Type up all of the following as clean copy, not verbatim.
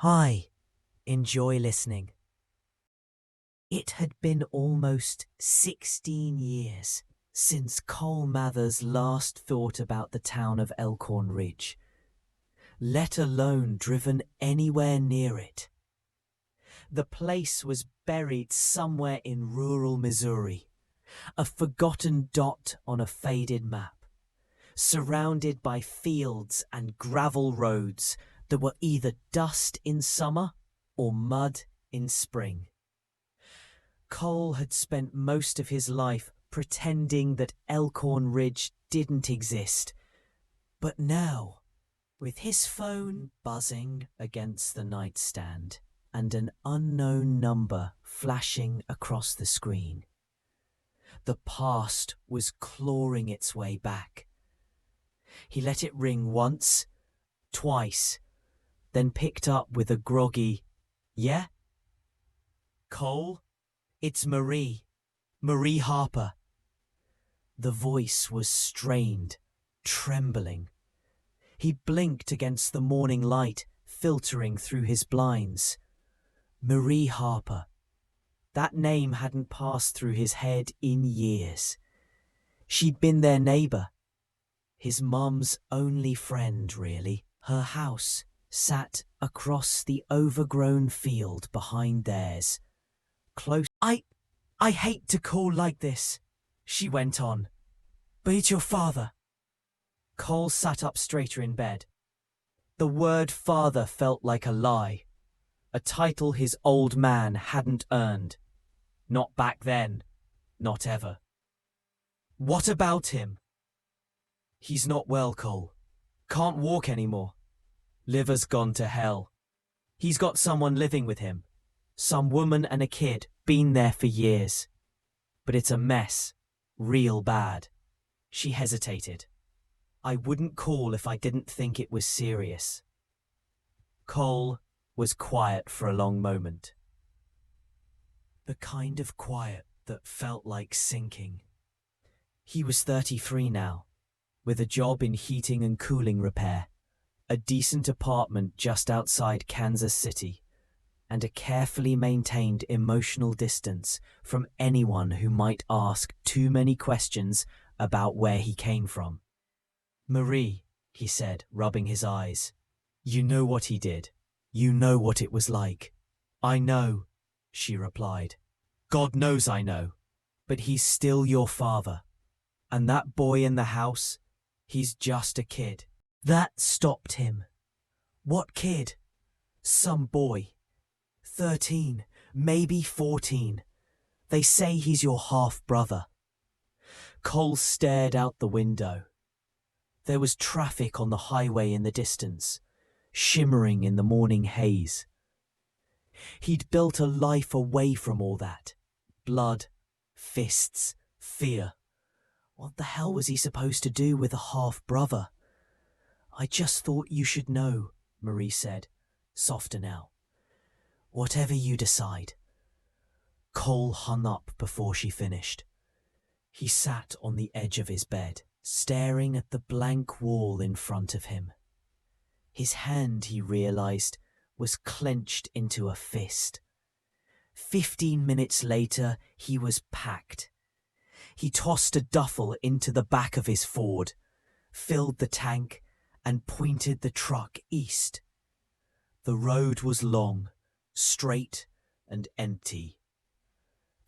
Hi, enjoy listening. It had been almost 16 years since Cole Mathers last thought about the town of Elkhorn Ridge, let alone driven anywhere near it. The place was buried somewhere in rural Missouri, a forgotten dot on a faded map, surrounded by fields and gravel roads that were either dust in summer or mud in spring. Cole had spent most of his life pretending that Elkhorn Ridge didn't exist. But now, with his phone buzzing against the nightstand and an unknown number flashing across the screen, the past was clawing its way back. He let it ring once, twice, then picked up with a groggy, "Yeah? Cole? It's Marie. Marie Harper." The voice was strained, trembling. He blinked against the morning light filtering through his blinds. Marie Harper. That name hadn't passed through his head in years. She'd been their neighbour. His mum's only friend, really. Her house sat across the overgrown field behind theirs. Close. I hate to call like this, she went on, but it's your father. Cole sat up straighter in bed. The word father felt like a lie, a title his old man hadn't earned. Not back then, not ever. What about him? He's not well, Cole. Can't walk anymore. Liver's gone to hell. He's got someone living with him. Some woman and a kid, been there for years. But it's a mess. Real bad. She hesitated. I wouldn't call if I didn't think it was serious. Cole was quiet for a long moment. The kind of quiet that felt like sinking. He was 33 now, with a job in heating and cooling repair, a decent apartment just outside Kansas City, and a carefully maintained emotional distance from anyone who might ask too many questions about where he came from. Marie, he said, rubbing his eyes. You know what he did. You know what it was like. I know, she replied. God knows I know. But he's still your father. And that boy in the house, he's just a kid. That stopped him. What kid? Some boy. 13, maybe 14. They say he's your half-brother. Cole stared out the window. There was traffic on the highway in the distance, shimmering in the morning haze. He'd built a life away from all that. Blood, fists, fear. What the hell was he supposed to do with a half-brother? I just thought you should know, Marie said, softer now. Whatever you decide. Cole hung up before she finished. He sat on the edge of his bed, staring at the blank wall in front of him. His hand, he realized, was clenched into a fist. 15 minutes later, he was packed. He tossed a duffel into the back of his Ford, filled the tank, and pointed the truck east. The road was long, straight and empty.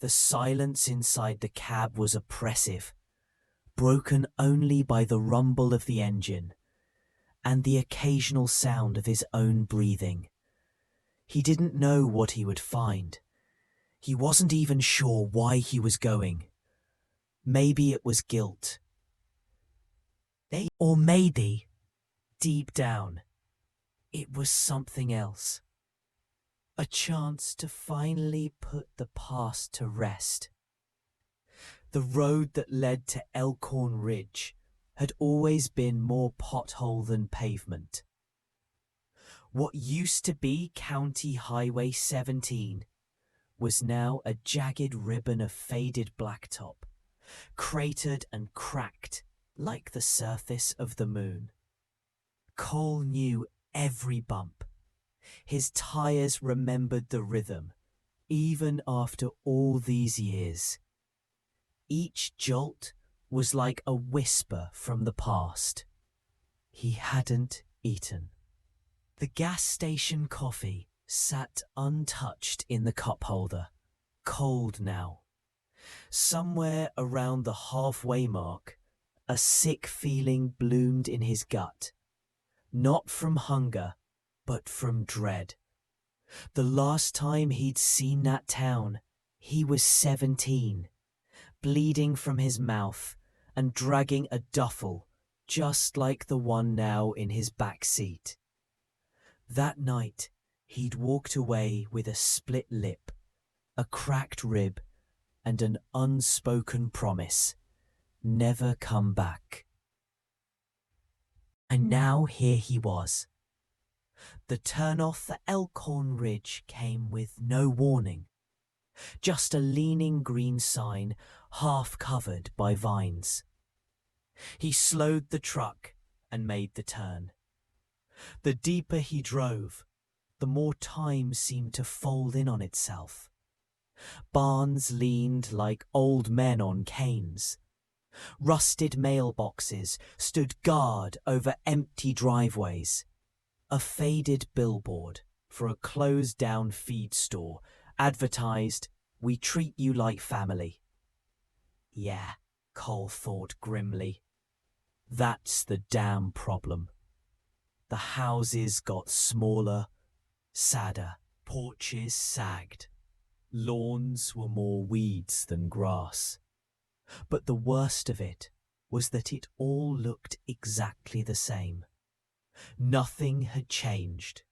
The silence inside the cab was oppressive, broken only by the rumble of the engine and the occasional sound of his own breathing. He didn't know what he would find. He wasn't even sure why he was going. Maybe it was guilt. Or maybe, deep down, it was something else. A chance to finally put the past to rest. The road that led to Elkhorn Ridge had always been more pothole than pavement. What used to be County Highway 17 was now a jagged ribbon of faded blacktop, cratered and cracked like the surface of the moon. Cole knew every bump. His tires remembered the rhythm, even after all these years. Each jolt was like a whisper from the past. He hadn't eaten. The gas station coffee sat untouched in the cup holder, cold now. Somewhere around the halfway mark, a sick feeling bloomed in his gut. Not from hunger, but from dread. The last time he'd seen that town, he was 17, bleeding from his mouth and dragging a duffel just like the one now in his back seat. That night, he'd walked away with a split lip, a cracked rib, and an unspoken promise: never come back. And now here he was. The turn off the Elkhorn Ridge came with no warning, just a leaning green sign half covered by vines. He slowed the truck and made the turn. The deeper he drove, the more time seemed to fold in on itself. Barns leaned like old men on canes. Rusted mailboxes stood guard over empty driveways. A faded billboard for a closed-down feed store advertised, "We treat you like family." Yeah, Cole thought grimly. That's the damn problem. The houses got smaller, sadder, porches sagged. Lawns were more weeds than grass. But the worst of it was that it all looked exactly the same. Nothing had changed.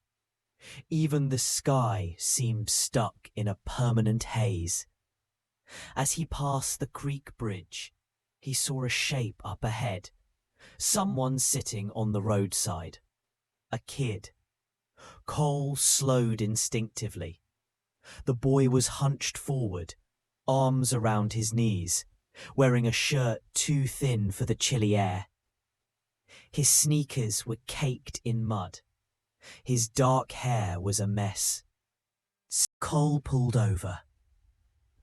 Even the sky seemed stuck in a permanent haze. As he passed the creek bridge, he saw a shape up ahead. Someone sitting on the roadside. A kid. Cole slowed instinctively. The boy was hunched forward, arms around his knees, wearing a shirt too thin for the chilly air. His sneakers were caked in mud. His dark hair was a mess. Cole pulled over.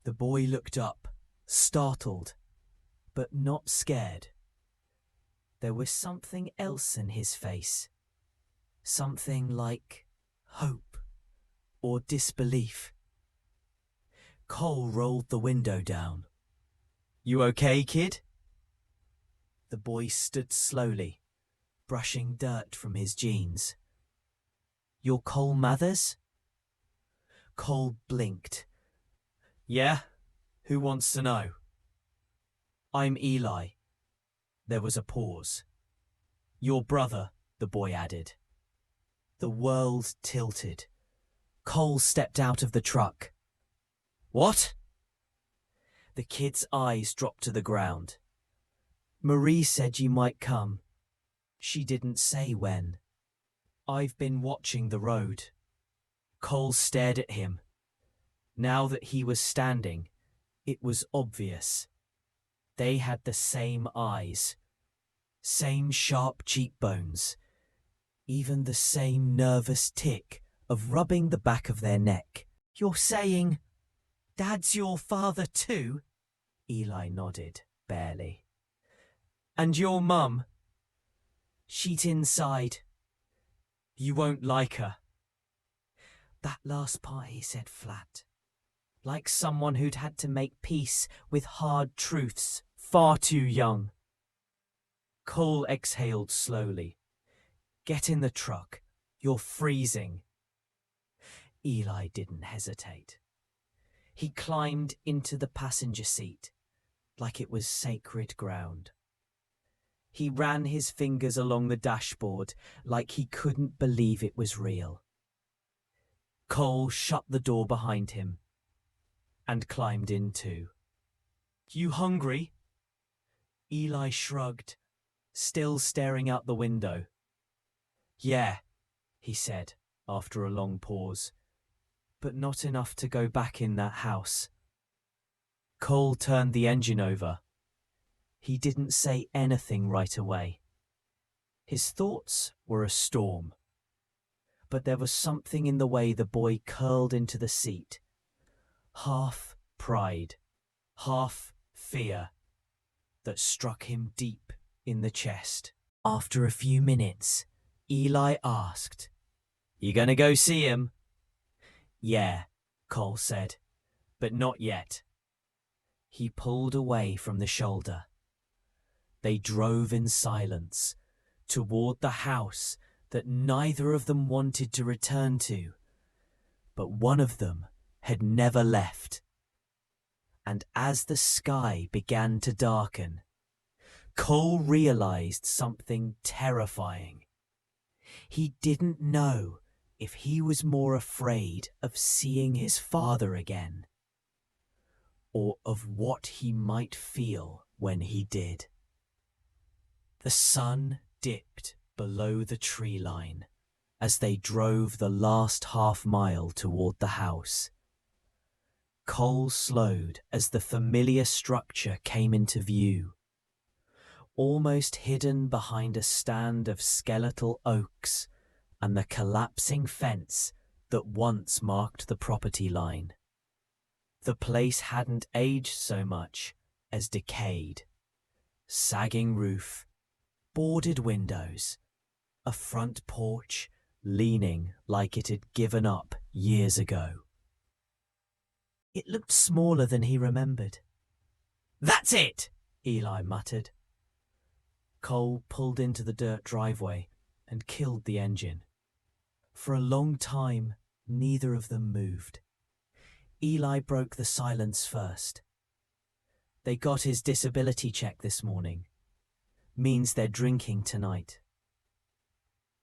The boy looked up, startled, but not scared. There was something else in his face. Something like hope or disbelief. Cole rolled the window down. "You okay, kid?" The boy stood slowly, brushing dirt from his jeans. "You're Cole Mathers?" Cole blinked. "Yeah? Who wants to know?" "I'm Eli." There was a pause. "Your brother," the boy added. The world tilted. Cole stepped out of the truck. "What?" The kid's eyes dropped to the ground. "Marie said you might come. She didn't say when." "I've been watching the road." Cole stared at him. Now that he was standing, it was obvious. They had the same eyes, same sharp cheekbones, even the same nervous tick of rubbing the back of their neck. "You're saying Dad's your father too?" Eli nodded, barely. "And your mum?" "She's inside." "You won't like her." That last part he said flat, like someone who'd had to make peace with hard truths far too young. Cole exhaled slowly. "Get in the truck. You're freezing." Eli didn't hesitate. He climbed into the passenger seat like it was sacred ground. He ran his fingers along the dashboard like he couldn't believe it was real. Cole shut the door behind him and climbed in too. "You hungry?" Eli shrugged, still staring out the window. "Yeah," he said after a long pause, "but not enough to go back in that house." Cole turned the engine over. He didn't say anything right away. His thoughts were a storm. but there was something in the way the boy curled into the seat. Half pride, half fear, that struck him deep in the chest. After a few minutes, Eli asked, "You gonna go see him?" "Yeah," Cole said, "but not yet." He pulled away from the shoulder. They drove in silence toward the house that neither of them wanted to return to, but one of them had never left. And as the sky began to darken, Cole realized something terrifying. He didn't know if he was more afraid of seeing his father again, or of what he might feel when he did. The sun dipped below the tree line as they drove the last half mile toward the house. Cole slowed as the familiar structure came into view, almost hidden behind a stand of skeletal oaks and the collapsing fence that once marked the property line. The place hadn't aged so much as decayed. Sagging roof, boarded windows, a front porch leaning like it had given up years ago. It looked smaller than he remembered. "That's it!" Eli muttered. Cole pulled into the dirt driveway and killed the engine. For a long time, neither of them moved. Eli broke the silence first. "They got his disability check this morning. Means they're drinking tonight."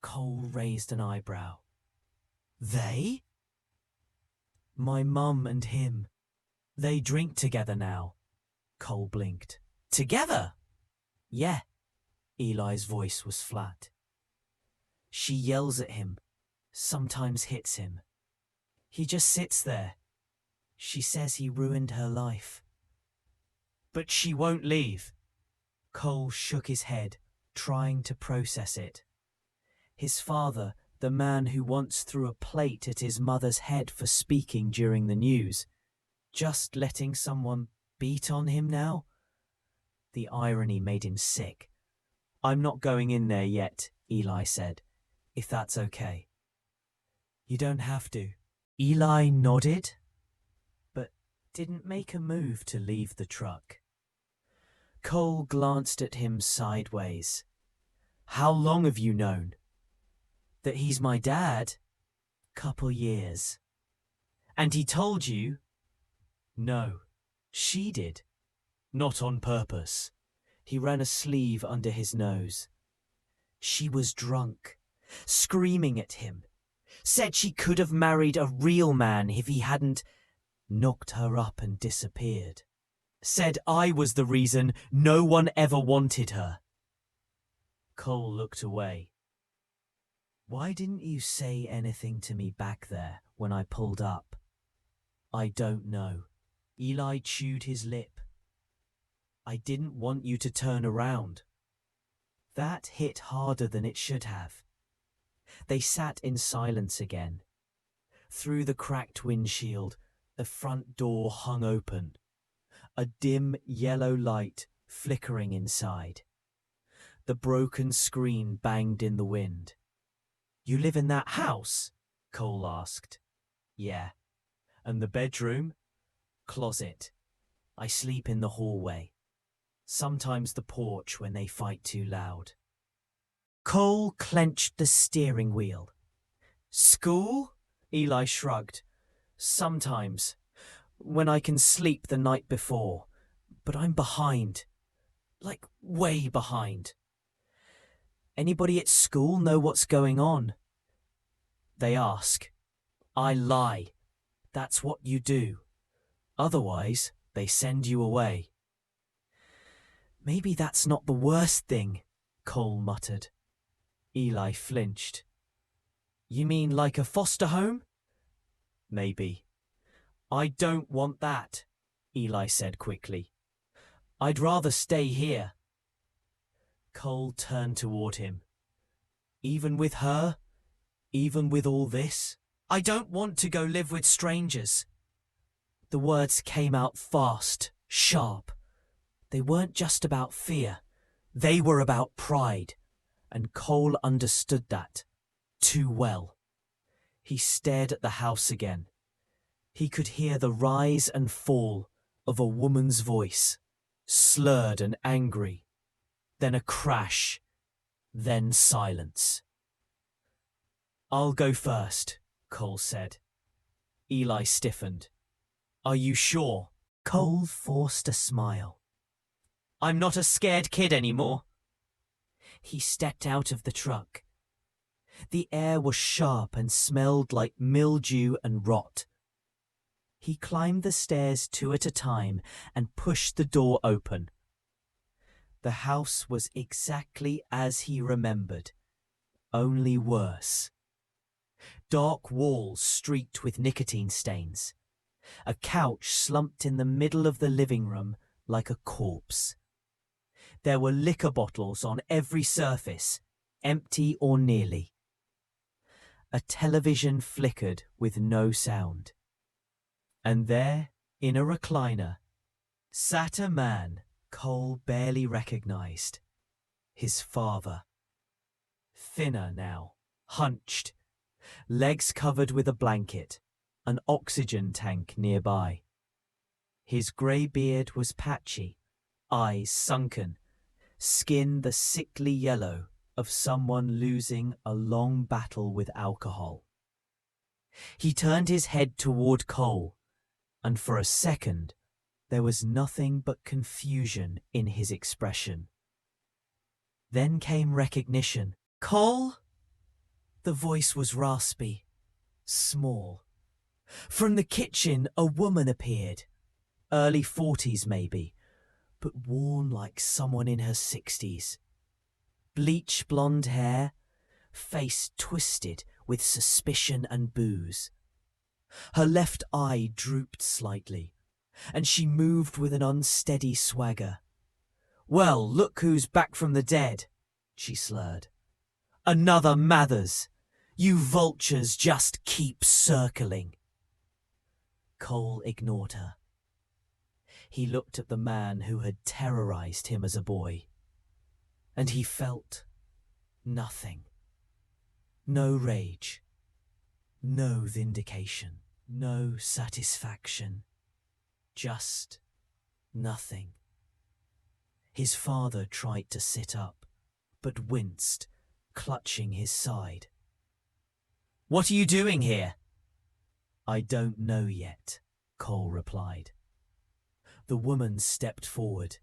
Cole raised an eyebrow. "They?" "My mum and him. They drink together now." Cole blinked. "Together?" "Yeah." Eli's voice was flat. "She yells at him, sometimes hits him. He just sits there. She says he ruined her life." "But she won't leave." Cole shook his head, trying to process it. His father, the man who once threw a plate at his mother's head for speaking during the news, just letting someone beat on him now? The irony made him sick. "I'm not going in there yet," Eli said, "if that's okay." "You don't have to." Eli nodded, but didn't make a move to leave the truck. Cole glanced at him sideways. "How long have you known?" "That he's my dad?" "Couple years." "And he told you?" "No, she did. Not on purpose." He ran a sleeve under his nose. "She was drunk, screaming at him. Said she could have married a real man if he hadn't knocked her up and disappeared. Said I was the reason no one ever wanted her." Cole looked away. "Why didn't you say anything to me back there when I pulled up?" "I don't know." Eli chewed his lip. "I didn't want you to turn around." That hit harder than it should have. They sat in silence again. Through the cracked windshield, the front door hung open, a dim yellow light flickering inside. The broken screen banged in the wind. "You live in that house?" Cole asked. "Yeah." "And the bedroom?" "Closet. I sleep in the hallway. Sometimes the porch when they fight too loud." Cole clenched the steering wheel. "School?" Eli shrugged. "Sometimes, when I can sleep the night before. But I'm behind. Like, way behind." "Anybody at school know what's going on?" "They ask. I lie. That's what you do. Otherwise, they send you away." "Maybe that's not the worst thing," Cole muttered. Eli flinched. "You mean like a foster home?" "Maybe." "I don't want that," Eli said quickly. "I'd rather stay here." Cole turned toward him. "Even with her?" Even with all this, I don't want to go live with strangers. The words came out fast, sharp. They weren't just about fear. They were about pride, and Cole understood that too well. He stared at the house again. He could hear the rise and fall of a woman's voice, slurred and angry. Then a crash, then silence. "I'll go first," Cole said. Eli stiffened. "Are you sure?" Cole forced a smile. "I'm not a scared kid anymore." He stepped out of the truck. The air was sharp and smelled like mildew and rot. He climbed the stairs 2 at a time and pushed the door open. The house was exactly as he remembered, only worse. Dark walls streaked with nicotine stains. A couch slumped in the middle of the living room like a corpse. There were liquor bottles on every surface, empty or nearly. A television flickered with no sound. And there, in a recliner, sat a man Cole barely recognized. His father. Thinner now, hunched, legs covered with a blanket, an oxygen tank nearby. His grey beard was patchy, eyes sunken, skin the sickly yellow of someone losing a long battle with alcohol. He turned his head toward Cole, and for a second there was nothing but confusion in his expression. Then came recognition. "Cole?" The voice was raspy, small. From the kitchen a woman appeared, early 40s maybe, but worn like someone in her 60s. Bleach blonde hair, face twisted with suspicion and booze. Her left eye drooped slightly, and she moved with an unsteady swagger. "Well, look who's back from the dead," she slurred. "Another Mathers. You vultures just keep circling." Cole ignored her. He looked at the man who had terrorized him as a boy, and he felt nothing. No rage, no vindication, no satisfaction, just nothing. His father tried to sit up, but winced, clutching his side. "What are you doing here?" "I don't know yet," Cole replied. The woman stepped forward.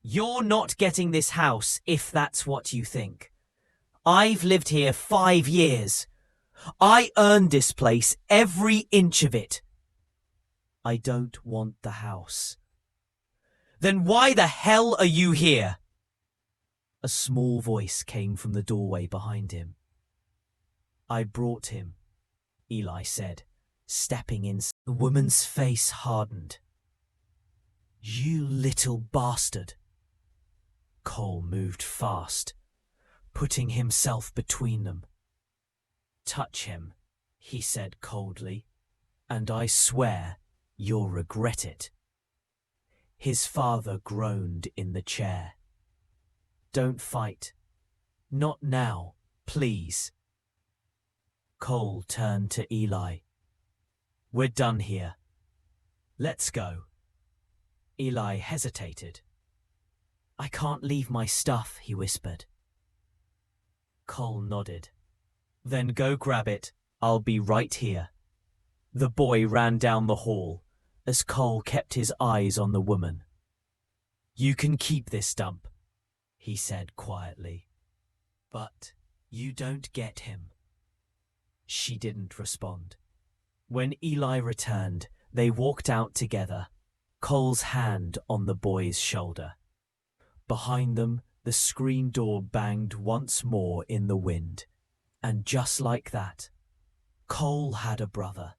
"You're not getting this house if that's what you think. I've lived here 5 years. I earned this place, every inch of it." "I don't want the house." "Then why the hell are you here?" A small voice came from the doorway behind him. "I brought him," Eli said, stepping in. The woman's face hardened. "You little bastard." Cole moved fast, putting himself between them. "Touch him," he said coldly, "and I swear you'll regret it." His father groaned in the chair. "Don't fight. Not now, please." Cole turned to Eli. "We're done here. Let's go." Eli hesitated. "I can't leave my stuff," he whispered. Cole nodded. "Then go grab it. I'll be right here." The boy ran down the hall as Cole kept his eyes on the woman. "You can keep this dump," he said quietly. "But you don't get him." She didn't respond. When Eli returned, they walked out together, Cole's hand on the boy's shoulder. Behind them, the screen door banged once more in the wind. And just like that, Cole had a brother.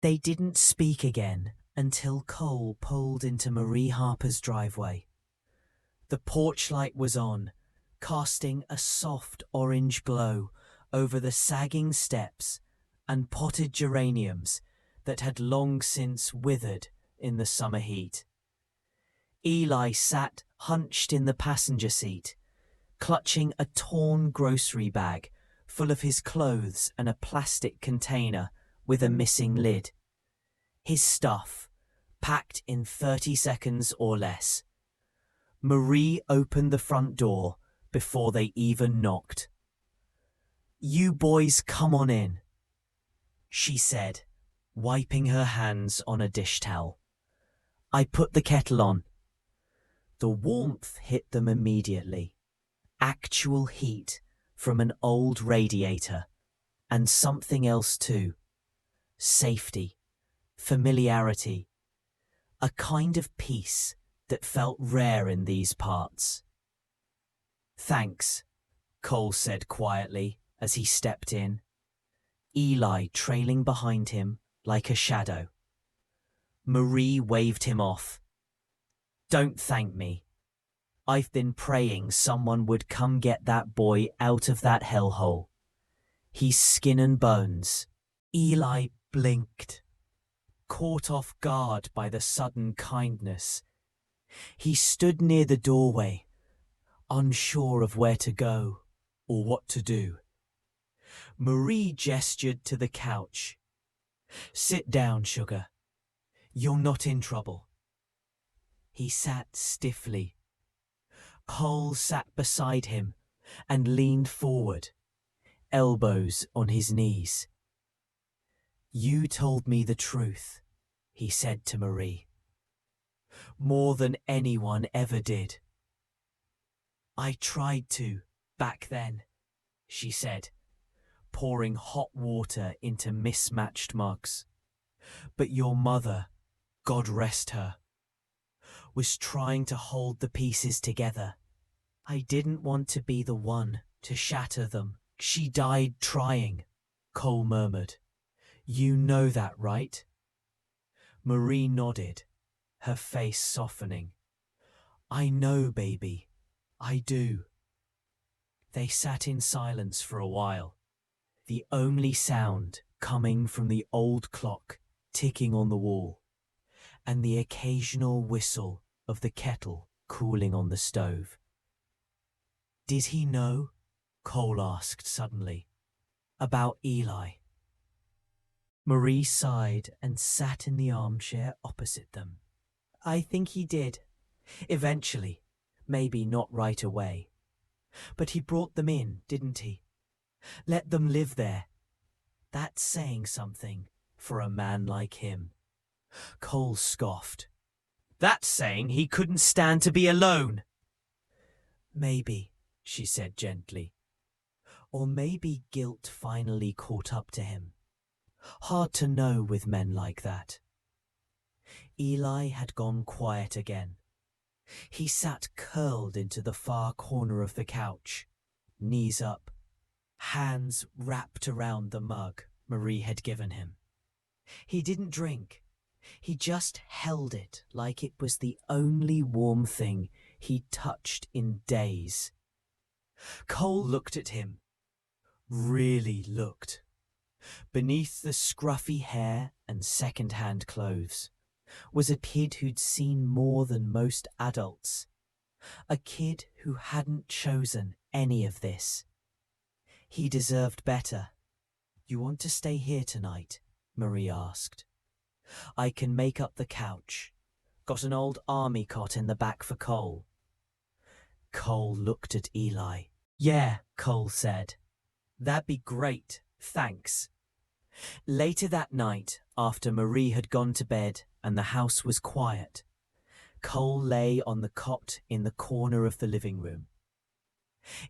They didn't speak again until Cole pulled into Marie Harper's driveway. The porch light was on, casting a soft orange glow over the sagging steps and potted geraniums that had long since withered in the summer heat. Eli sat hunched in the passenger seat, clutching a torn grocery bag full of his clothes and a plastic container with a missing lid. His stuff, packed in 30 seconds or less. Marie opened the front door before they even knocked. "You boys come on in," she said, wiping her hands on a dish towel. "I put the kettle on." The warmth hit them immediately. Actual heat from an old radiator, and something else too. Safety, familiarity, a kind of peace that felt rare in these parts. "Thanks," Cole said quietly as he stepped in, Eli trailing behind him like a shadow. Marie waved him off. "Don't thank me. I've been praying someone would come get that boy out of that hellhole. He's skin and bones." Eli blinked, caught off guard by the sudden kindness. He stood near the doorway, unsure of where to go or what to do. Marie gestured to the couch. "Sit down, sugar. You're not in trouble." He sat stiffly. Cole sat beside him and leaned forward, elbows on his knees. "You told me the truth," he said to Marie. "More than anyone ever did." "I tried to, back then," she said, pouring hot water into mismatched mugs. "But your mother, God rest her, was trying to hold the pieces together. I didn't want to be the one to shatter them." "She died trying," Cole murmured. "You know that, right?" Marie nodded, her face softening. "I know, baby. I do." They sat in silence for a while, the only sound coming from the old clock ticking on the wall, and the occasional whistle of the kettle cooling on the stove. "Did he know?" Cole asked suddenly. "About Eli?" Marie sighed and sat in the armchair opposite them. "I think he did. Eventually. Maybe not right away. But he brought them in, didn't he? Let them live there. That's saying something for a man like him." Cole scoffed. "That's saying he couldn't stand to be alone." "Maybe," she said gently. "Or maybe guilt finally caught up to him. Hard to know with men like that." Eli had gone quiet again. He sat curled into the far corner of the couch, knees up, hands wrapped around the mug Marie had given him. He didn't drink. He just held it like it was the only warm thing he'd touched in days. Cole looked at him. Really looked. Beneath the scruffy hair and second-hand clothes was a kid who'd seen more than most adults. A kid who hadn't chosen any of this. He deserved better. "You want to stay here tonight?" Marie asked. "I can make up the couch. Got an old army cot in the back for Cole." Cole looked at Eli. "Yeah," Cole said. "That'd be great, thanks." Later that night, after Marie had gone to bed and the house was quiet, Cole lay on the cot in the corner of the living room.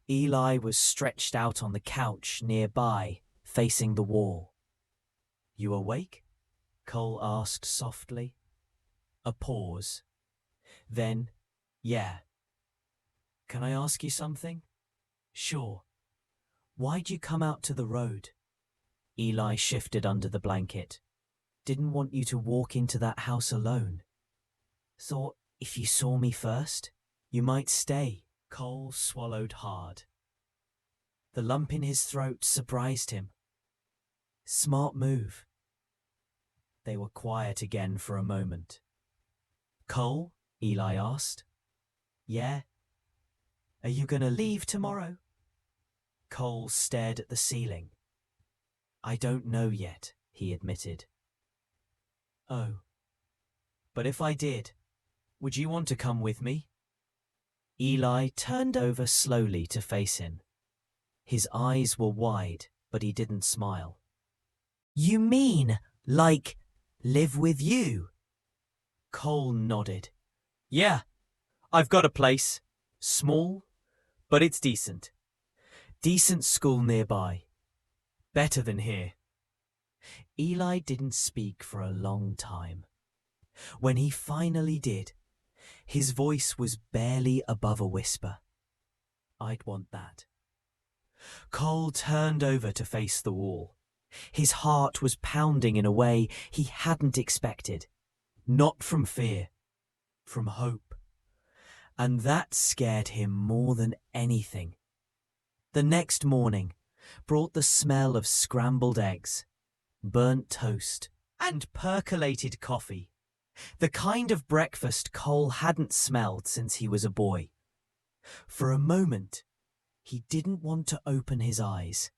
Eli was stretched out on the couch nearby, facing the wall. "You awake?" Cole asked softly. A pause. Then, "Yeah." "Can I ask you something?" "Sure." "Why'd you come out to the road?" Eli shifted under the blanket. "Didn't want you to walk into that house alone. Thought if you saw me first, you might stay." Cole swallowed hard. The lump in his throat surprised him. Smart move. They were quiet again for a moment. Cole? Eli asked. Yeah? Are you gonna leave tomorrow? Cole stared at the ceiling. I don't know yet, he admitted. Oh. But if I did, would you want to come with me? Eli turned over slowly to face him. His eyes were wide, but he didn't smile. You mean, like, live with you? Cole nodded. Yeah, I've got a place. Small, but it's decent. Decent school nearby. Better than here. Eli didn't speak for a long time. When he finally did, his voice was barely above a whisper. I'd want that. Cole turned over to face the wall. His heart was pounding in a way he hadn't expected. Not from fear, from hope. And that scared him more than anything. The next morning brought the smell of scrambled eggs, burnt toast, and percolated coffee. The kind of breakfast Cole hadn't smelled since he was a boy. For a moment, he didn't want to open his eyes.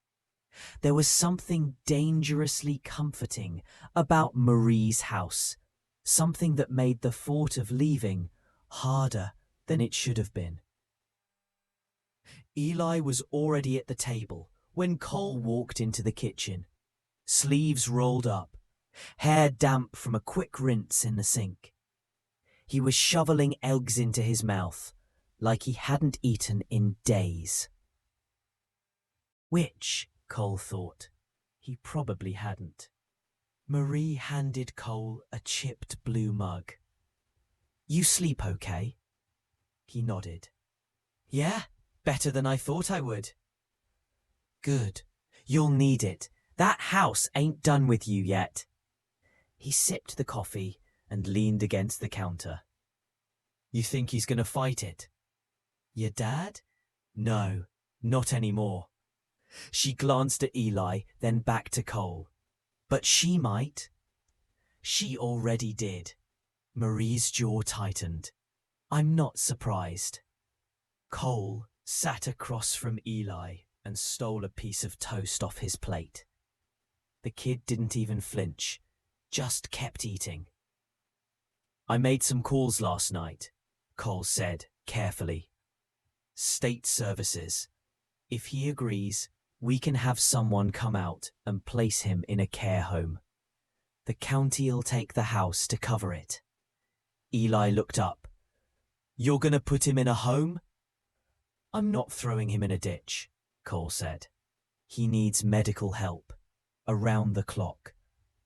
There was something dangerously comforting about Marie's house, something that made the thought of leaving harder than it should have been. Eli was already at the table when Cole walked into the kitchen, sleeves rolled up, hair damp from a quick rinse in the sink. He was shoveling eggs into his mouth like he hadn't eaten in days. Which, Cole thought, he probably hadn't. Marie handed Cole a chipped blue mug. You sleep okay? He nodded. Yeah, better than I thought I would. Good. You'll need it. That house ain't done with you yet. He sipped the coffee and leaned against the counter. You think he's gonna fight it? Your dad? No, not anymore. She glanced at Eli, then back to Cole. But she might. She already did. Marie's jaw tightened. I'm not surprised. Cole sat across from Eli and stole a piece of toast off his plate. The kid didn't even flinch, just kept eating. I made some calls last night, Cole said carefully. State services. If he agrees, we can have someone come out and place him in a care home. The county'll take the house to cover it. Eli looked up. You're gonna put him in a home? I'm not throwing him in a ditch, Cole said. He needs medical help, around the clock,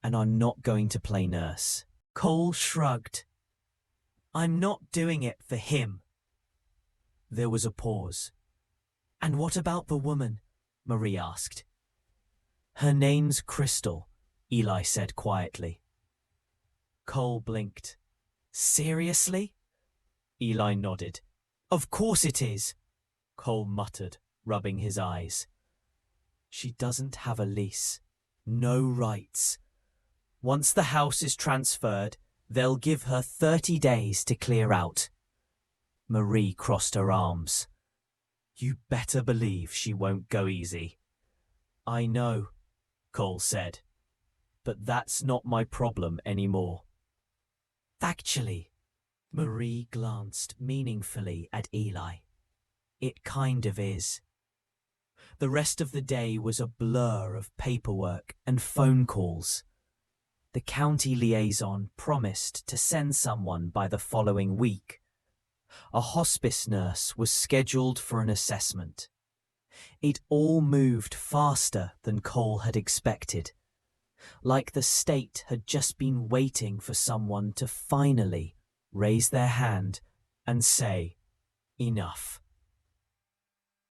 and I'm not going to play nurse. Cole shrugged. I'm not doing it for him. There was a pause. And what about the woman? Marie asked. Her name's Crystal, Eli said quietly. Cole blinked. Seriously? Eli nodded. Of course it is, Cole muttered, rubbing his eyes. She doesn't have a lease. No rights. Once the house is transferred, they'll give her 30 days to clear out. Marie crossed her arms. You better believe she won't go easy. I know, Cole said, but that's not my problem anymore. Actually, Marie glanced meaningfully at Eli. It kind of is. The rest of the day was a blur of paperwork and phone calls. The county liaison promised to send someone by the following week. A hospice nurse was scheduled for an assessment. It all moved faster than Cole had expected, like the state had just been waiting for someone to finally raise their hand and say, enough.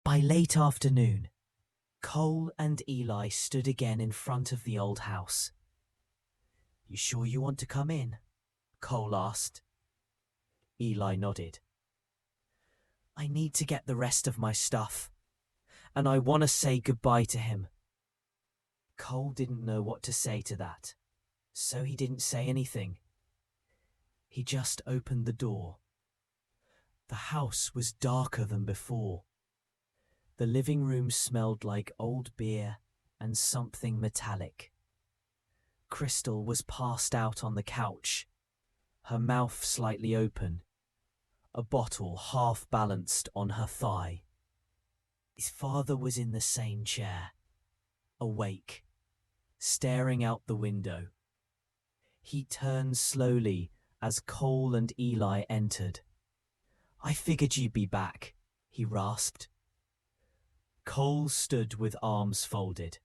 By late afternoon, Cole and Eli stood again in front of the old house. You sure you want to come in? Cole asked. Eli nodded. I need to get the rest of my stuff. and I want to say goodbye to him." Cole didn't know what to say to that, so he didn't say anything. He just opened the door. The house was darker than before. The living room smelled like old beer and something metallic. Crystal was passed out on the couch, her mouth slightly open, a bottle half balanced on her thigh. His father was in the same chair, awake, staring out the window. He turned slowly as Cole and Eli entered. "I figured you'd be back," he rasped. Cole stood with arms folded.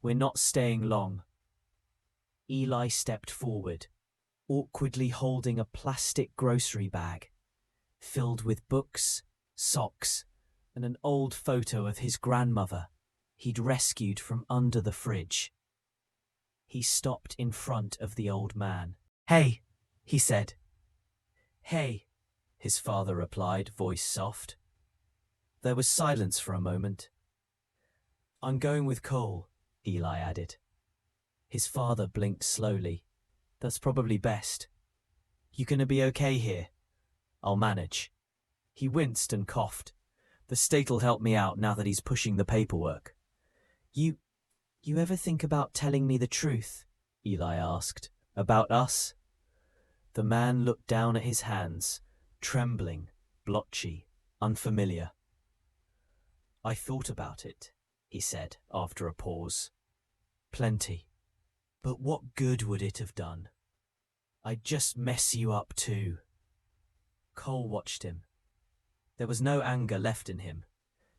"We're not staying long." Eli stepped forward, awkwardly holding a plastic grocery bag, filled with books, socks, and an old photo of his grandmother he'd rescued from under the fridge. He stopped in front of the old man. "Hey," he said. "Hey," his father replied, voice soft. There was silence for a moment. "I'm going with Cole," Eli added. His father blinked slowly. "That's probably best. You gonna be okay here?" "I'll manage." He winced and coughed. "The state'll help me out now that he's pushing the paperwork." You ever think about telling me the truth?" Eli asked. "About us?" The man looked down at his hands, trembling, blotchy, unfamiliar. "I thought about it," he said after a pause. "Plenty. But what good would it have done? I'd just mess you up too." Cole watched him. There was no anger left in him,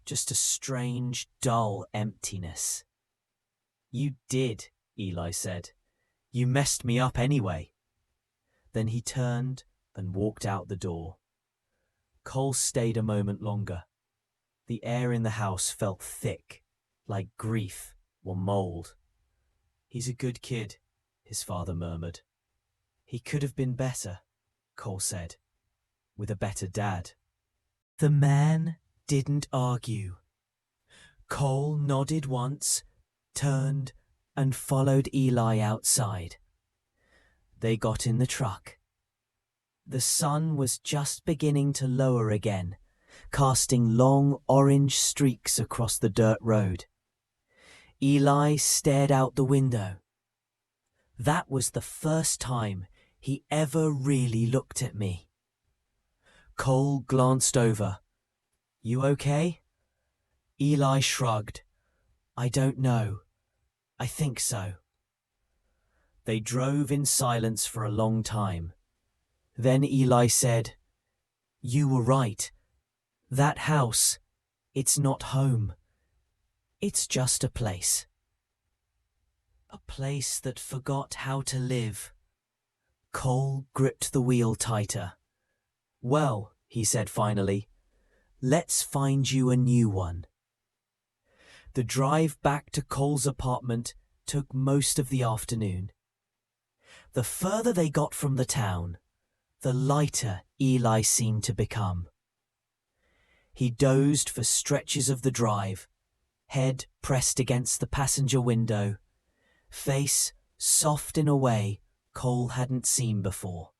just a strange, dull emptiness. "You did," Eli said. "You messed me up anyway." Then he turned and walked out the door. Cole stayed a moment longer. The air in the house felt thick, like grief or mold. "He's a good kid," his father murmured. "He could have been better," Cole said, "with a better dad." The man didn't argue. Cole nodded once, turned, and followed Eli outside. They got in the truck. The sun was just beginning to lower again, casting long orange streaks across the dirt road. Eli stared out the window. That was the first time he ever really looked at me. Cole glanced over. "You okay?" Eli shrugged. "I don't know. I think so." They drove in silence for a long time. Then Eli said, "You were right. That house, it's not home. It's just a place. A place that forgot how to live." Cole gripped the wheel tighter. "Well," he said finally, "let's find you a new one." The drive back to Cole's apartment took most of the afternoon. The further they got from the town, the lighter Eli seemed to become. He dozed for stretches of the drive, head pressed against the passenger window, face soft in a way Cole hadn't seen before.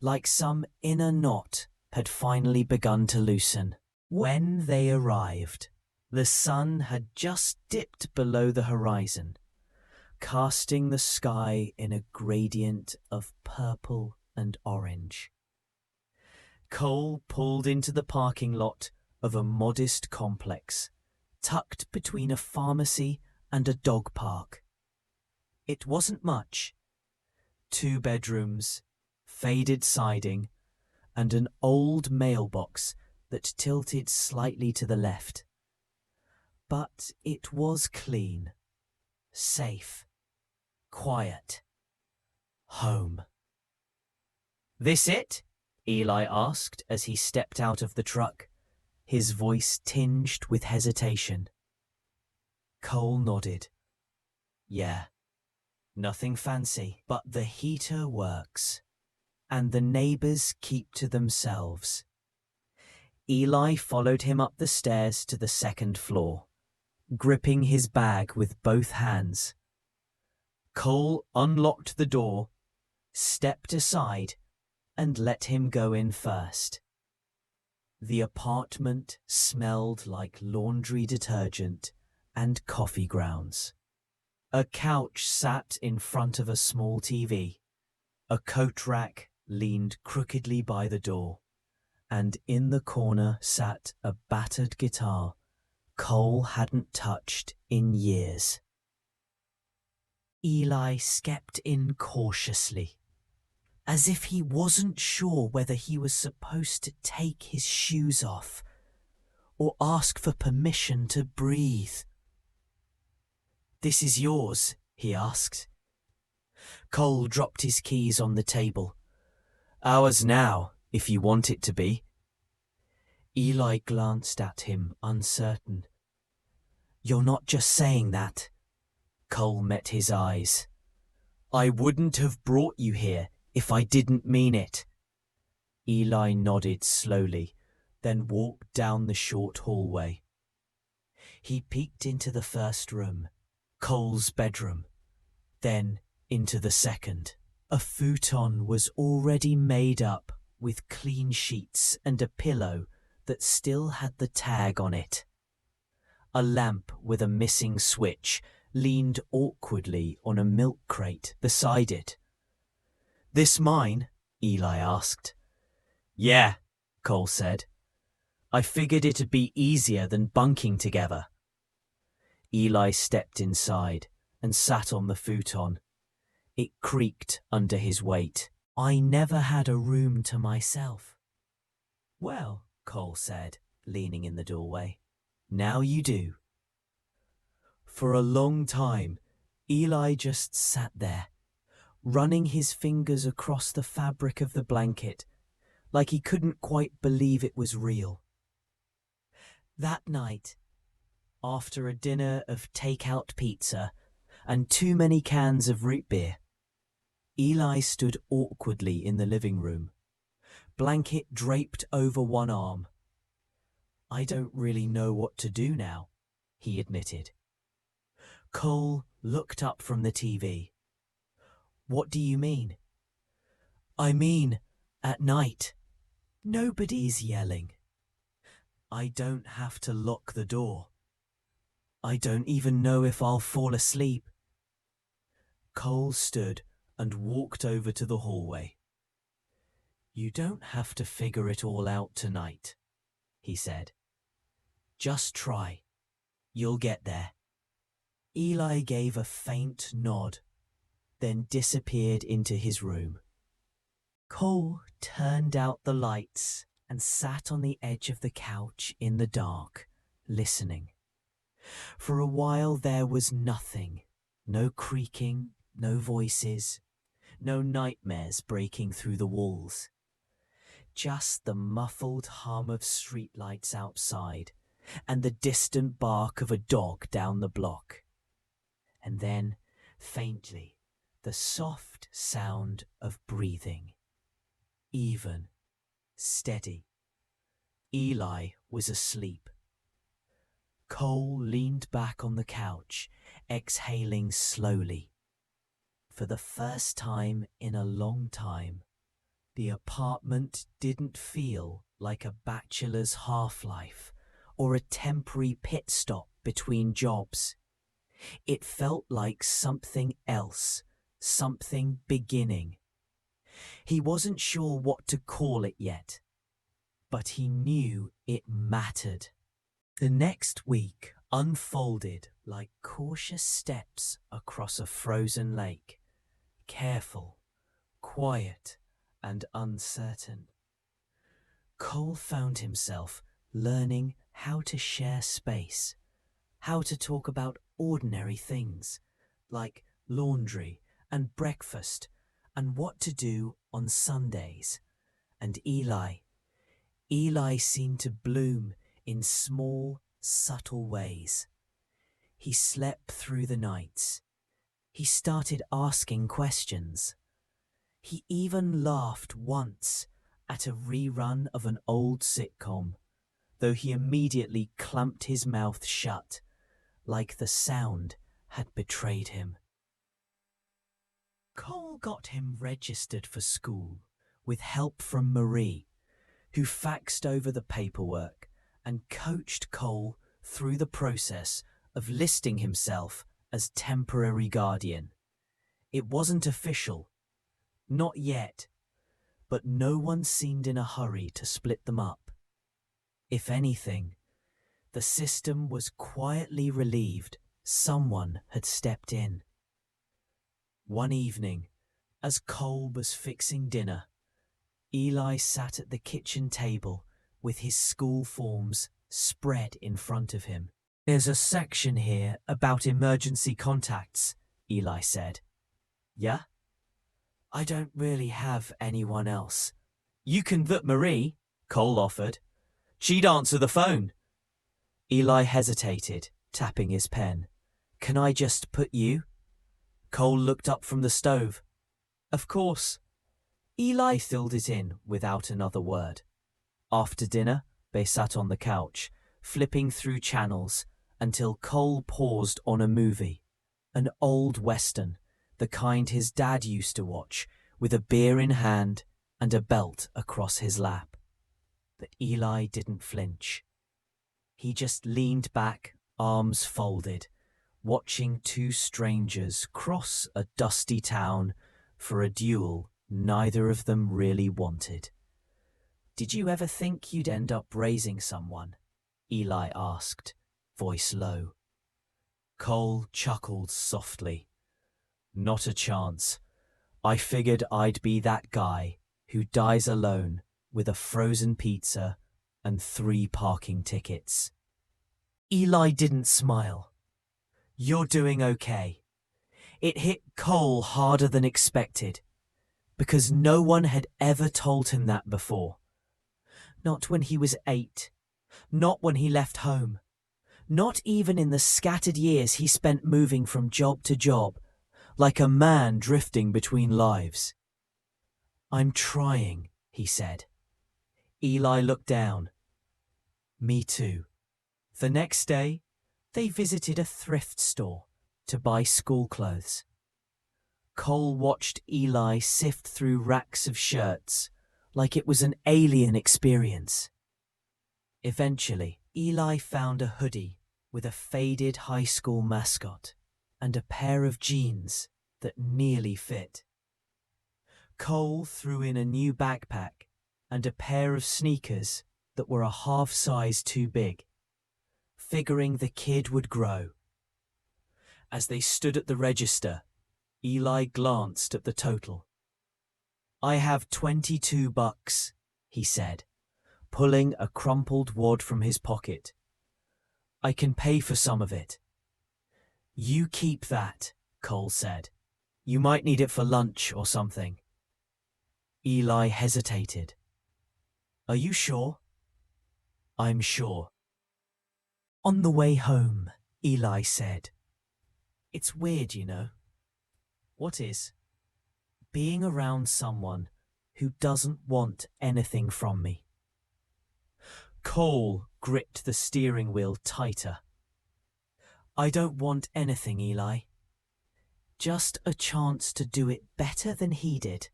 Like some inner knot had finally begun to loosen. When they arrived, the sun had just dipped below the horizon, casting the sky in a gradient of purple and orange. Cole pulled into the parking lot of a modest complex, tucked between a pharmacy and a dog park. It wasn't much. 2 bedrooms, faded siding, and an old mailbox that tilted slightly to the left. But it was clean, safe, quiet. Home. "This it?" Eli asked as he stepped out of the truck, his voice tinged with hesitation. Cole nodded. "Yeah. Nothing fancy, but the heater works, and the neighbors keep to themselves. Eli followed him up the stairs to the second floor, gripping his bag with both hands. Cole unlocked the door, stepped aside, and let him go in first. The apartment smelled like laundry detergent and coffee grounds. A couch sat in front of a small TV. A coat rack leaned crookedly by the door, and in the corner sat a battered guitar Cole hadn't touched in years. Eli stepped in cautiously, as if he wasn't sure whether he was supposed to take his shoes off or ask for permission to breathe. "This is yours?" he asked. Cole dropped his keys on the table. "Ours now, if you want it to be." Eli glanced at him, uncertain. "You're not just saying that?" Cole met his eyes. "I wouldn't have brought you here if I didn't mean it." Eli nodded slowly, then walked down the short hallway. He peeked into the first room, Cole's bedroom, then into the second. A futon was already made up with clean sheets and a pillow that still had the tag on it. A lamp with a missing switch leaned awkwardly on a milk crate beside it. "This mine?" Eli asked. "Yeah," Cole said. "I figured it'd be easier than bunking together." Eli stepped inside and sat on the futon. It creaked under his weight. "I never had a room to myself." "Well," Cole said, leaning in the doorway, "now you do." For a long time, Eli just sat there, running his fingers across the fabric of the blanket, like he couldn't quite believe it was real. That night, after a dinner of take-out pizza and too many cans of root beer, Eli stood awkwardly in the living room, blanket draped over one arm. "I don't really know what to do now," he admitted. Cole looked up from the TV. "What do you mean?" "I mean, at night, nobody's yelling. I don't have to lock the door. I don't even know if I'll fall asleep." Cole stood and walked over to the hallway. "You don't have to figure it all out tonight," he said. "Just try. You'll get there." Eli gave a faint nod, then disappeared into his room. Cole turned out the lights and sat on the edge of the couch in the dark, listening. For a while there was nothing. No creaking, no voices, no nightmares breaking through the walls. Just the muffled hum of streetlights outside and the distant bark of a dog down the block. And then, faintly, the soft sound of breathing. Even, steady. Eli was asleep. Cole leaned back on the couch, exhaling slowly. For the first time in a long time, the apartment didn't feel like a bachelor's half-life or a temporary pit stop between jobs. It felt like something else, something beginning. He wasn't sure what to call it yet, but he knew it mattered. The next week unfolded like cautious steps across a frozen lake, careful, quiet, and uncertain. Cole found himself learning how to share space, how to talk about ordinary things like laundry and breakfast and what to do on Sundays. And Eli seemed to bloom in small, subtle ways. He slept through the nights. He started asking questions. He even laughed once at a rerun of an old sitcom, though he immediately clamped his mouth shut, like the sound had betrayed him. Cole got him registered for school with help from Marie, who faxed over the paperwork and coached Cole through the process of listing himself as temporary guardian. It wasn't official, not yet, but no one seemed in a hurry to split them up. If anything, the system was quietly relieved someone had stepped in. One evening, as Cole was fixing dinner, Eli sat at the kitchen table with his school forms spread in front of him. "There's a section here about emergency contacts," Eli said. "Yeah? I don't really have anyone else." "You can put Marie," Cole offered. "She'd answer the phone." Eli hesitated, tapping his pen. "Can I just put you?" Cole looked up from the stove. "Of course." Eli filled it in without another word. After dinner, they sat on the couch, flipping through channels until Cole paused on a movie, an old western, the kind his dad used to watch, with a beer in hand and a belt across his lap. But Eli didn't flinch. He just leaned back, arms folded, watching two strangers cross a dusty town for a duel neither of them really wanted. "Did you ever think you'd end up raising someone?" Eli asked, voice low. Cole chuckled softly. "Not a chance. I figured I'd be that guy who dies alone with a frozen pizza and 3 parking tickets." Eli didn't smile. "You're doing okay." It hit Cole harder than expected, because no one had ever told him that before. Not when he was 8, not when he left home, not even in the scattered years he spent moving from job to job, like a man drifting between lives. "I'm trying," he said. Eli looked down. "Me too." The next day, they visited a thrift store to buy school clothes. Cole watched Eli sift through racks of shirts like it was an alien experience. Eventually, Eli found a hoodie with a faded high school mascot and a pair of jeans that nearly fit. Cole threw in a new backpack and a pair of sneakers that were a half size too big, figuring the kid would grow. As they stood at the register, Eli glanced at the total. "I have $22, he said, pulling a crumpled wad from his pocket. "I can pay for some of it." "You keep that," Cole said. "You might need it for lunch or something." Eli hesitated. "Are you sure?" "I'm sure." On the way home, Eli said, "It's weird, you know." "What is?" "Being around someone who doesn't want anything from me." Cole gripped the steering wheel tighter. "I don't want anything, Eli. Just a chance to do it better than he did."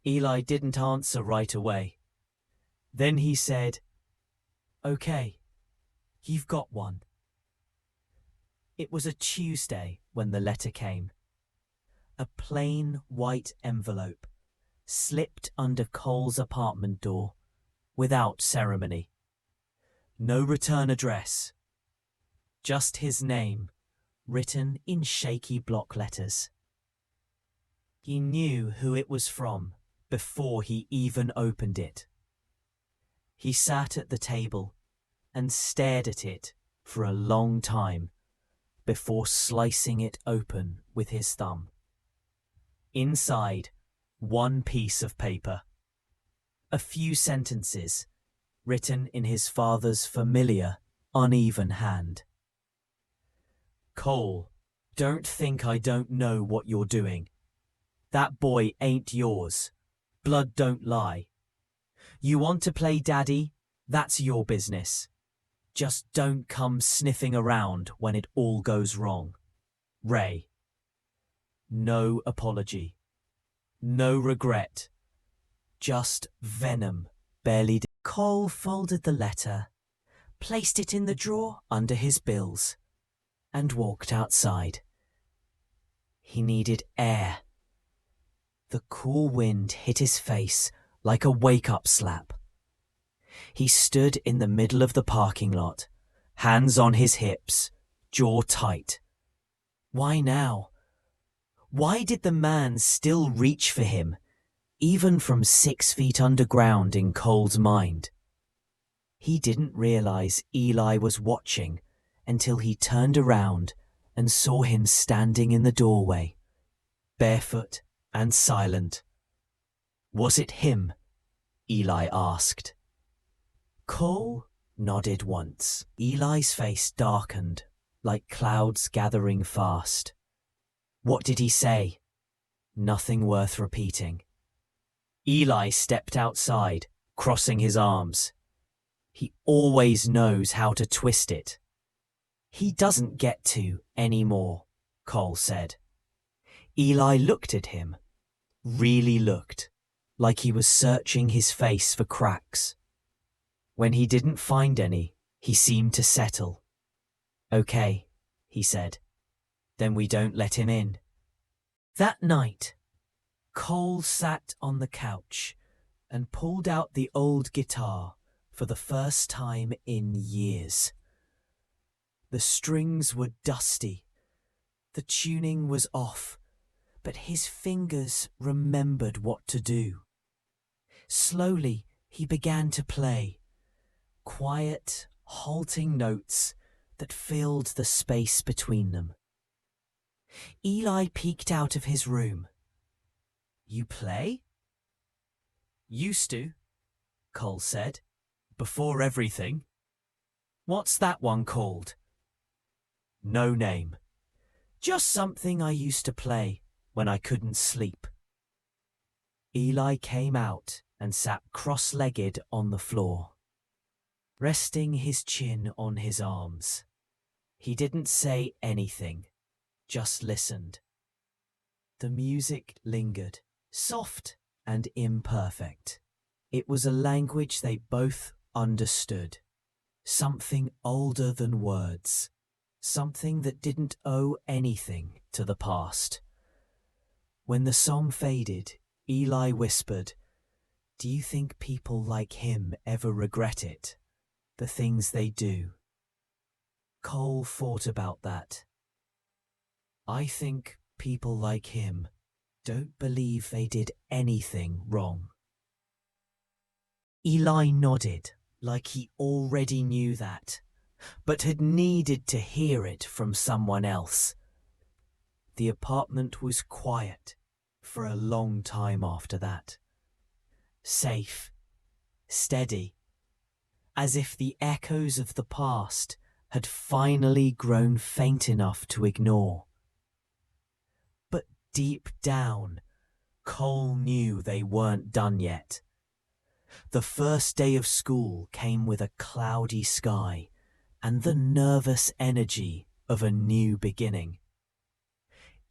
Eli didn't answer right away. Then he said, "Okay, you've got one." It was a Tuesday when the letter came. A plain white envelope slipped under Cole's apartment door without ceremony. No return address. Just his name, written in shaky block letters. He knew who it was from before he even opened it. He sat at the table and stared at it for a long time before slicing it open with his thumb. Inside, one piece of paper. A few sentences written in his father's familiar, uneven hand. "Cole, don't think I don't know what you're doing. That boy ain't yours. Blood don't lie. You want to play daddy? That's your business. Just don't come sniffing around when it all goes wrong. Ray. No apology. No regret. Just venom. Barely did. Cole folded the letter, placed it in the drawer under his bills, and walked outside. He needed air. The cool wind hit his face like a wake-up slap. He stood in the middle of the parking lot, hands on his hips, jaw tight. Why now? Why did the man still reach for him, even from 6 feet underground in Cole's mind? He didn't realize Eli was watching until he turned around and saw him standing in the doorway, barefoot and silent. Was it him? Eli asked. Cole nodded once. Eli's face darkened, like clouds gathering fast. What did he say? Nothing worth repeating. Eli stepped outside, crossing his arms. He always knows how to twist it. He doesn't get to anymore, Cole said. Eli looked at him, really looked, like he was searching his face for cracks. When he didn't find any, he seemed to settle. Okay, he said. Then we don't let him in. That night, Cole sat on the couch and pulled out the old guitar for the first time in years. The strings were dusty. The tuning was off, but his fingers remembered what to do. Slowly, he began to play. Quiet, halting notes that filled the space between them. Eli peeked out of his room. You play? Used to, Cole said. Before everything. What's that one called? No name. Just something I used to play when I couldn't sleep. Eli came out and sat cross-legged on the floor, resting his chin on his arms. He didn't say anything, just listened. The music lingered, soft and imperfect. It was a language they both understood, something older than words, something that didn't owe anything to the past. When the song faded, Eli whispered, "Do you think people like him ever regret it? The things they do?" Cole thought about that. I think people like him don't believe they did anything wrong. Eli nodded, like he already knew that, but had needed to hear it from someone else. The apartment was quiet for a long time after that. Safe, steady, as if the echoes of the past had finally grown faint enough to ignore. But deep down, Cole knew they weren't done yet. The first day of school came with a cloudy sky and the nervous energy of a new beginning.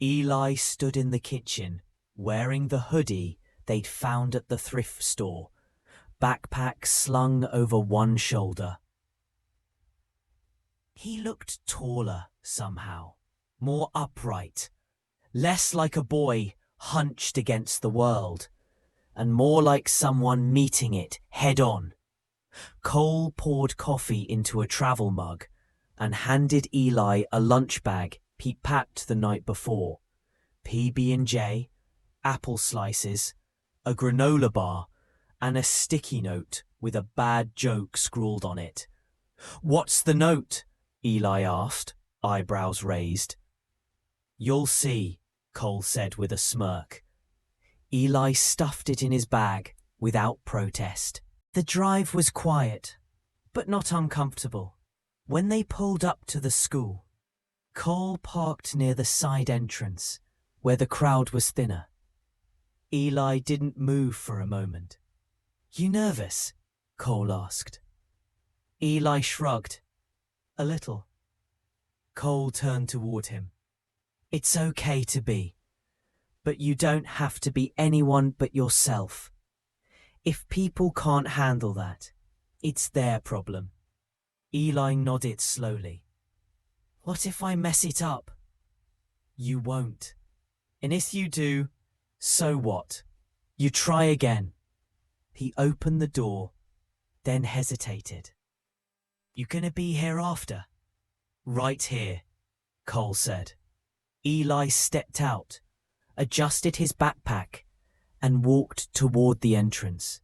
Eli stood in the kitchen, wearing the hoodie they'd found at the thrift store, backpack slung over one shoulder. He looked taller somehow, more upright, less like a boy hunched against the world, and more like someone meeting it head-on. Cole poured coffee into a travel mug and handed Eli a lunch bag he'd packed the night before. PB&J, apple slices, a granola bar, and a sticky note with a bad joke scrawled on it. "What's the note?" Eli asked, eyebrows raised. "You'll see," Cole said with a smirk. Eli stuffed it in his bag without protest. The drive was quiet, but not uncomfortable. When they pulled up to the school, Cole parked near the side entrance, where the crowd was thinner. Eli didn't move for a moment. "You nervous?" Cole asked. Eli shrugged. A little. Cole turned toward him. It's okay to be, but you don't have to be anyone but yourself. If people can't handle that, it's their problem. Eli nodded slowly. What if I mess it up? You won't. And if you do, so what? You try again. He opened the door, then hesitated. You gonna be here after? Right here, Cole said. Eli stepped out, adjusted his backpack, and walked toward the entrance.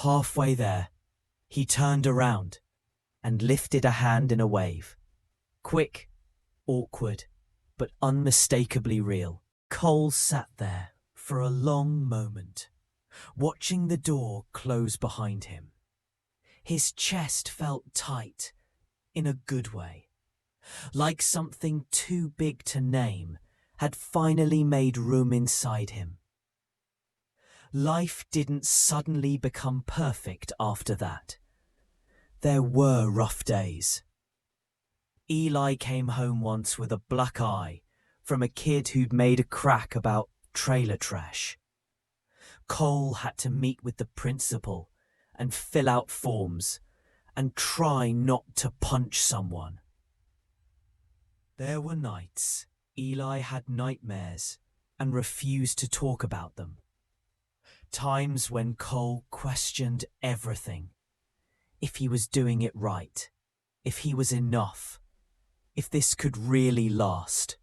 Halfway there, he turned around and lifted a hand in a wave. Quick, awkward, but unmistakably real. Cole sat there for a long moment, watching the door close behind him. His chest felt tight, in a good way, like something too big to name had finally made room inside him. Life didn't suddenly become perfect after that. There were rough days. Eli came home once with a black eye from a kid who'd made a crack about trailer trash. Cole had to meet with the principal and fill out forms and try not to punch someone. There were nights Eli had nightmares and refused to talk about them. Times when Cole questioned everything. If he was doing it right, if he was enough, if this could really last.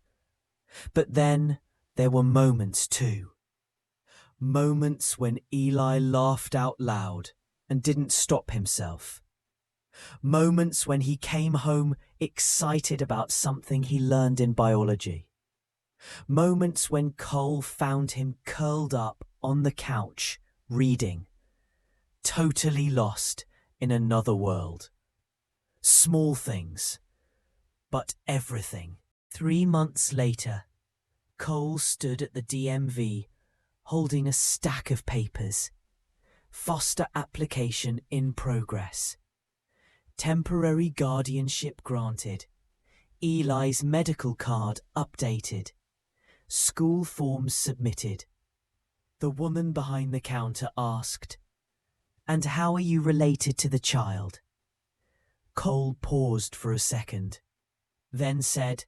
But then there were moments too. Moments when Eli laughed out loud and didn't stop himself. Moments when he came home excited about something he learned in biology. Moments when Cole found him curled up on the couch, reading, totally lost in another world. Small things, but everything. 3 months later, Cole stood at the DMV holding a stack of papers. Foster application in progress. Temporary guardianship granted. Eli's medical card updated. School forms submitted. The woman behind the counter asked, "And how are you related to the child?" Cole paused for a second, then said,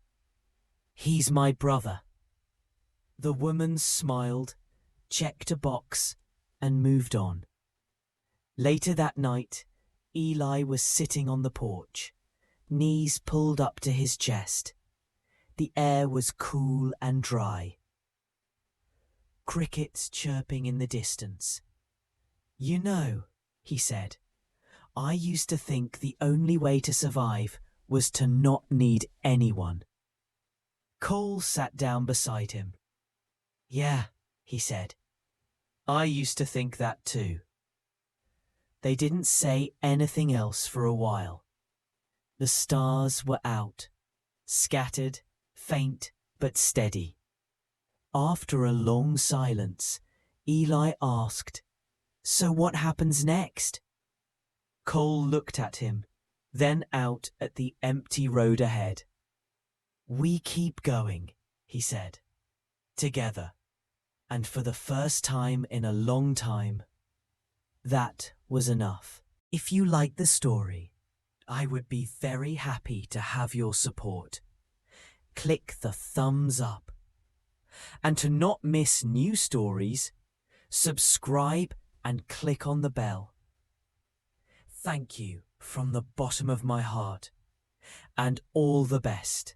"He's my brother." The woman smiled, checked a box, and moved on. Later that night, Eli was sitting on the porch, knees pulled up to his chest. The air was cool and dry. Crickets chirping in the distance. "You know," he said, "I used to think the only way to survive was to not need anyone." Cole sat down beside him. "Yeah," he said, "I used to think that too." They didn't say anything else for a while. The stars were out, scattered, faint but steady. After a long silence, Eli asked, "So what happens next?" Cole looked at him, then out at the empty road ahead. "We keep going," he said, "together. And for the first time in a long time, that was enough." If you like the story, I would be very happy to have your support. Click the thumbs up. And to not miss new stories, subscribe and click on the bell. Thank you from the bottom of my heart, and all the best.